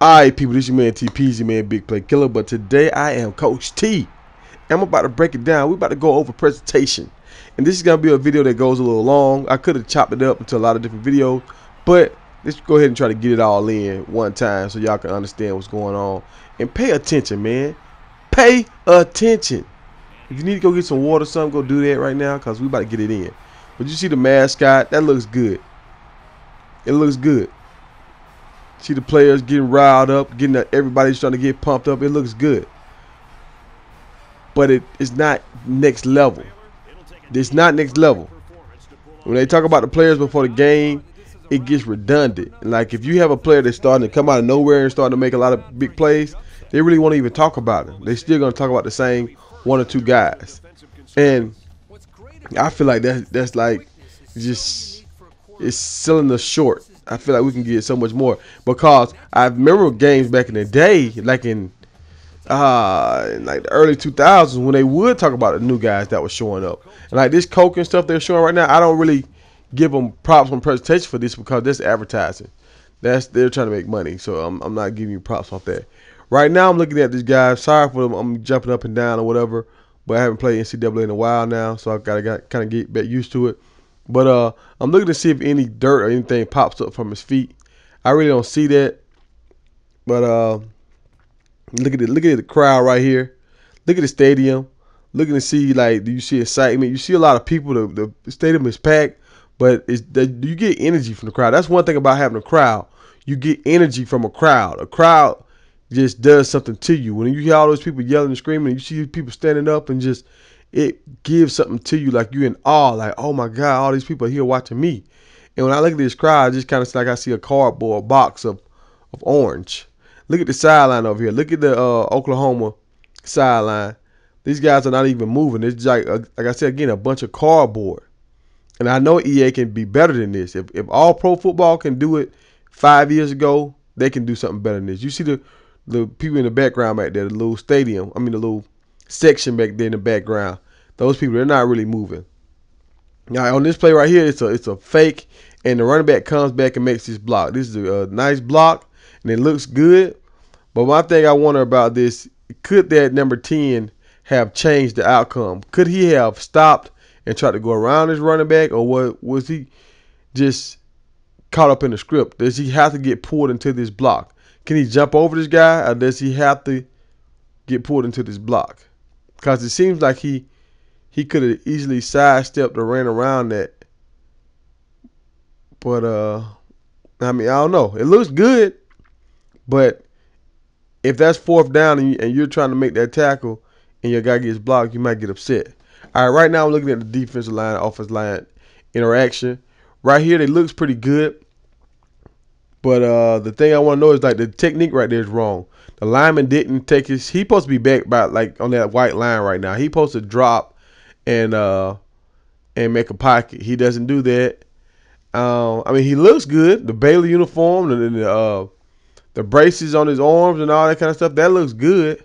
Alright, people, this is your man TPZ, man, Big Play Killer. But today I am Coach T. I'm about to break it down. We're about to go over presentation. And this is going to be a video that goes a little long. I could have chopped it up into a lot of different videos, but let's go ahead and try to get it all in one time so y'all can understand what's going on. And pay attention, man. Pay attention. If you need to go get some water or something, go do that right now because we about to get it in. But you see the mascot? That looks good. It looks good. See the players getting riled up, everybody's trying to get pumped up. It looks good. But it's not next level. It's not next level. When they talk about the players before the game, it gets redundant. And like if you have a player that's starting to come out of nowhere and starting to make a lot of big plays, they really won't even talk about it. They're still going to talk about the same one or two guys. And I feel like that's like just it's selling us short. I feel like we can get so much more because I remember games back in the day, like in like the early 2000s, when they would talk about the new guys that were showing up. And like this Coke and stuff they're showing right now, I don't really give them props on presentation for this because that's advertising. They're trying to make money, so I'm not giving you props off that. Right now I'm looking at this guy. Sorry for them, I'm jumping up and down or whatever, but I haven't played NCAA in a while now, so I've got to kind of get back used to it. But I'm looking to see if any dirt or anything pops up from his feet. I really don't see that. But look at the crowd right here. Look at the stadium. Looking to see, like, do you see excitement? You see a lot of people. The stadium is packed, but you get energy from the crowd. That's one thing about having a crowd. You get energy from a crowd. A crowd just does something to you. When you hear all those people yelling and screaming, and you see people standing up and just it gives something to you, like you're in awe, like, oh my God, all these people are here watching me. And when I look at this crowd, I just kind of like I see a cardboard box of orange. Look at the sideline over here. Look at the Oklahoma sideline. These guys are not even moving. It's like I said again, a bunch of cardboard. And I know EA can be better than this. If all pro football can do it 5 years ago, they can do something better than this. You see the people in the background back there, the little stadium. I mean the little section back there in the background. Those people, they're not really moving. Now on this play right here, it's a fake, and the running back comes back and makes this block. This is a nice block, and it looks good. But one thing I wonder about this, could that number 10 have changed the outcome? Could he have stopped and tried to go around his running back, or was he just caught up in the script? Does he have to get pulled into this block? Can he jump over this guy, or does he have to get pulled into this block? Because it seems like he could have easily sidestepped or ran around that. But, I mean, I don't know. It looks good. But if that's fourth down and you're trying to make that tackle and your guy gets blocked, you might get upset. All right, right now I'm looking at the defensive line, offensive line interaction. Right here, it looks pretty good. But the thing I want to know is, like, the technique right there is wrong. The lineman didn't take he's supposed to be back by, like, on that white line right now. He's supposed to drop and make a pocket. He doesn't do that. I mean, he looks good. The Baylor uniform, the braces on his arms and all that kind of stuff, that looks good.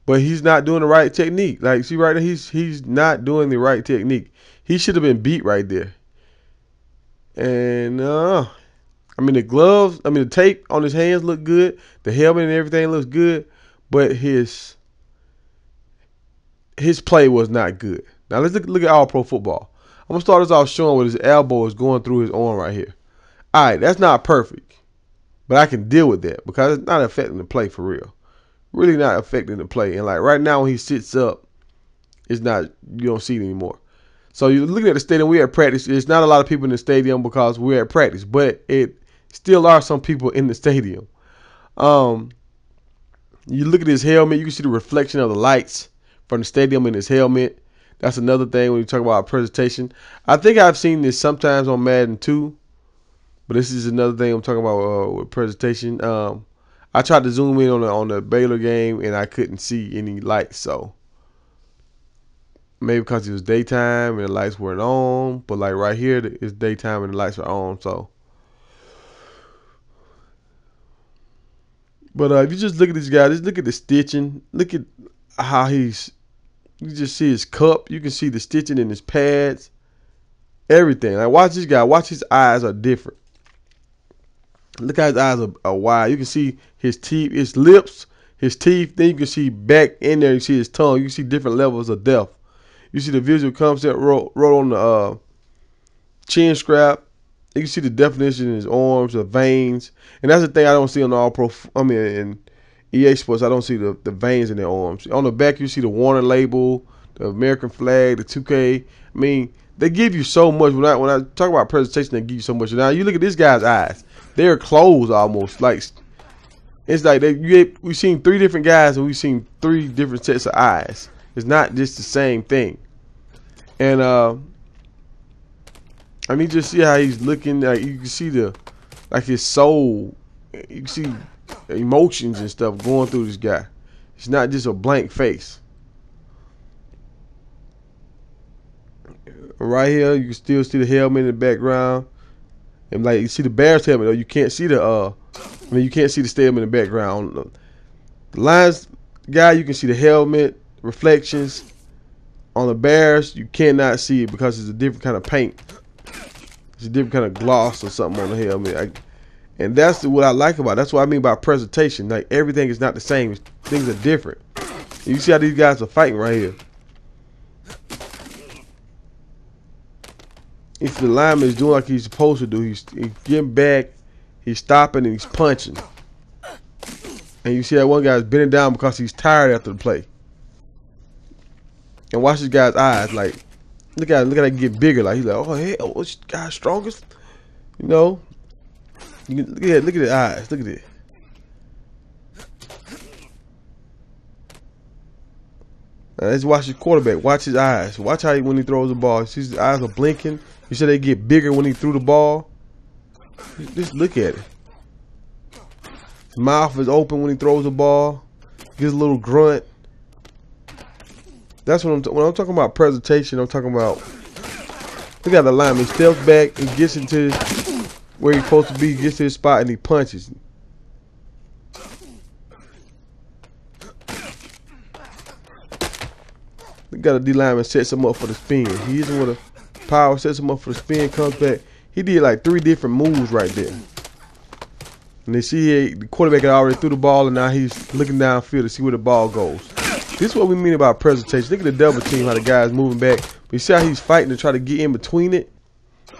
But he's not doing the right technique. Like, see right there, he's not doing the right technique. He should have been beat right there. And I mean, the gloves, I mean, the tape on his hands look good. The helmet and everything looks good. But his play was not good. Now, let's look at all pro football. I'm going to start this off showing what his elbow is going through his arm right here. All right, that's not perfect. But I can deal with that because it's not affecting the play for real. Really not affecting the play. And, like, right now when he sits up, it's not, you don't see it anymore. So you're looking at the stadium. We're at practice. There's not a lot of people in the stadium because we're at practice. But it still are some people in the stadium. You look at his helmet. You can see the reflection of the lights from the stadium in his helmet. That's another thing when you talk about presentation. I think I've seen this sometimes on Madden 2, but this is another thing I'm talking about with presentation. I tried to zoom in on the Baylor game and I couldn't see any lights, so maybe because it was daytime and the lights weren't on. But like right here, it's daytime and the lights are on. So, but if you just look at this guy, just look at the stitching. Look at how you just see his cup. You can see the stitching in his pads. Everything. Like, watch this guy. Watch his eyes are different. Look how his eyes are wide. You can see his teeth, his lips, his teeth. Then you can see back in there. You see his tongue. You can see different levels of depth. You see the visual concept wrote on the chin strap. You can see the definition in his arms, the veins, and that's the thing I don't see on all pro. I mean, in EA Sports, I don't see the veins in their arms. On the back, you see the Warner label, the American flag, the 2K. I mean, they give you so much. When I talk about presentation, they give you so much. Now you look at this guy's eyes; they're closed almost. Like it's like we've seen 3 different guys, and we've seen 3 different sets of eyes. It's not just the same thing. And I mean, just see how he's looking. Like you can see his soul. You can see emotions and stuff going through this guy. It's not just a blank face. Right here, you can still see the helmet in the background, and like you see the Bears helmet, though you can't see the you can't see the stadium in the background. The Lions guy, you can see the helmet reflections. On the Bears, you cannot see it because it's a different kind of paint. It's a different kind of gloss or something on the helmet. And that's what I like about it. That's what I mean by presentation. Like everything is not the same. Things are different. You see how these guys are fighting right here. If the lineman is doing like he's supposed to do, he's getting back, he's stopping, and he's punching. And you see that one guy's bending down because he's tired after the play. And watch this guy's eyes. Like, look at he get bigger. Like he's like, oh hell, this guy's strongest. You know. You can, look at his eyes. Look at it. Now let's watch his quarterback. Watch his eyes. Watch how when he throws the ball. See his eyes are blinking. You said they get bigger when he threw the ball. Just look at it. His mouth is open when he throws the ball. Gives a little grunt. That's when I'm talking about presentation. I'm talking about. Look at the lineman. He steps back and gets into where he's supposed to be. Gets to his spot and he punches. We got a D lineman sets him up for the spin. He hits him with a power, sets him up for the spin, comes back. He did like 3 different moves right there. And they see here, the quarterback had already threw the ball, and now he's looking downfield to see where the ball goes. This is what we mean about presentation. Look at the double team, how the guy's moving back. We see how he's fighting to try to get in between it.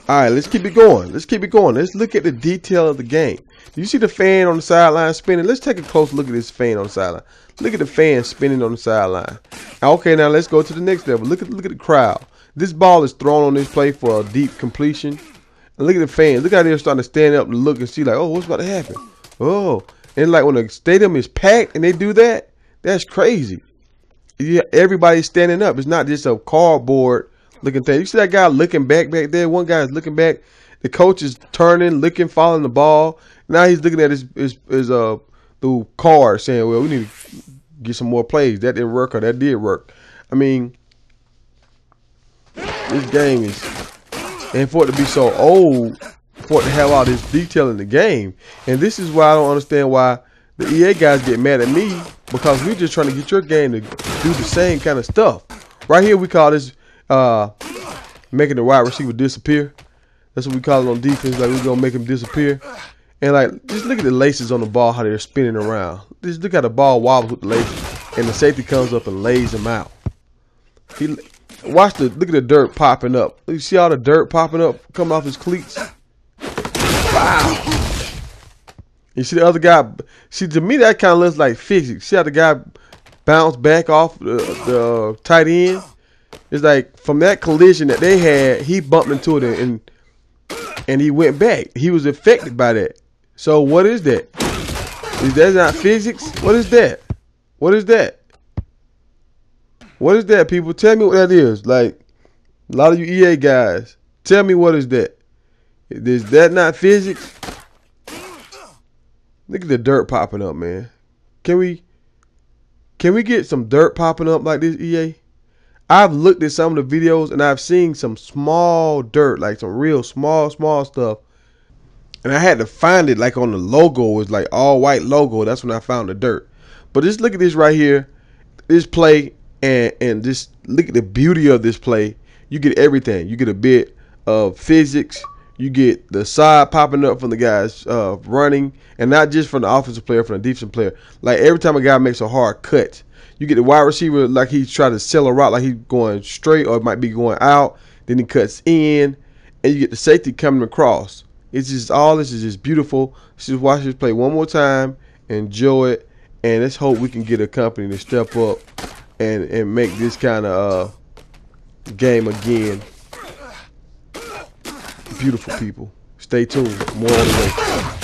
All right, let's keep it going. Let's keep it going. Let's look at the detail of the game. Do you see the fan on the sideline spinning? Let's take a close look at this fan on the sideline. Look at the fan spinning on the sideline. Okay, now let's go to the next level. Look at the crowd. This ball is thrown on this play for a deep completion. And look at the fans. Look how they're starting to stand up and look and see like, oh, what's about to happen? Oh, and like when the stadium is packed and they do that, that's crazy. Yeah, everybody's standing up. It's not just a cardboard looking thing. You see that guy looking back there? One guy is looking back. The coach is turning, looking, following the ball. Now he's looking at his the card saying, well, we need to get some more plays. That didn't work or that did work. I mean, this game is, and for it to be so old, for it to have all this detail in the game. And this is why I don't understand why the EA guys get mad at me, because we're just trying to get your game to do the same kind of stuff. Right here, we call this making the wide receiver disappear. That's what we call it on defense. Like, we're going to make him disappear. And, like, just look at the laces on the ball, how they're spinning around. Just look how the ball wobbles with the laces. And the safety comes up and lays him out. Look at the dirt popping up. You see all the dirt popping up, coming off his cleats? Wow. You see the other guy. See, to me, that kind of looks like physics. See how the guy bounced back off the tight end? It's like from that collision that they had, he bumped into it and he went back. He was affected by that. So what is that? Is that not physics? What is that? What is that? What is that, people? Tell me what that is. Like, a lot of you EA guys, tell me what is that? Is that not physics? Look at the dirt popping up, man. Can we get some dirt popping up like this, EA? I've looked at some of the videos and I've seen some small dirt, like some real small stuff. And I had to find it like on the logo. It was like all white logo. That's when I found the dirt. But just look at this right here. This play and just look at the beauty of this play. You get everything. You get a bit of physics. You get the side popping up from the guys running, and not just from the offensive player, from the defensive player. Like every time a guy makes a hard cut, you get the wide receiver like he's trying to sell a route, like he's going straight or it might be going out. Then he cuts in, and you get the safety coming across. It's just all this is just beautiful. Let's just watch this play one more time, enjoy it, and let's hope we can get a company to step up and make this kind of game again. Beautiful people. Stay tuned. More on the way.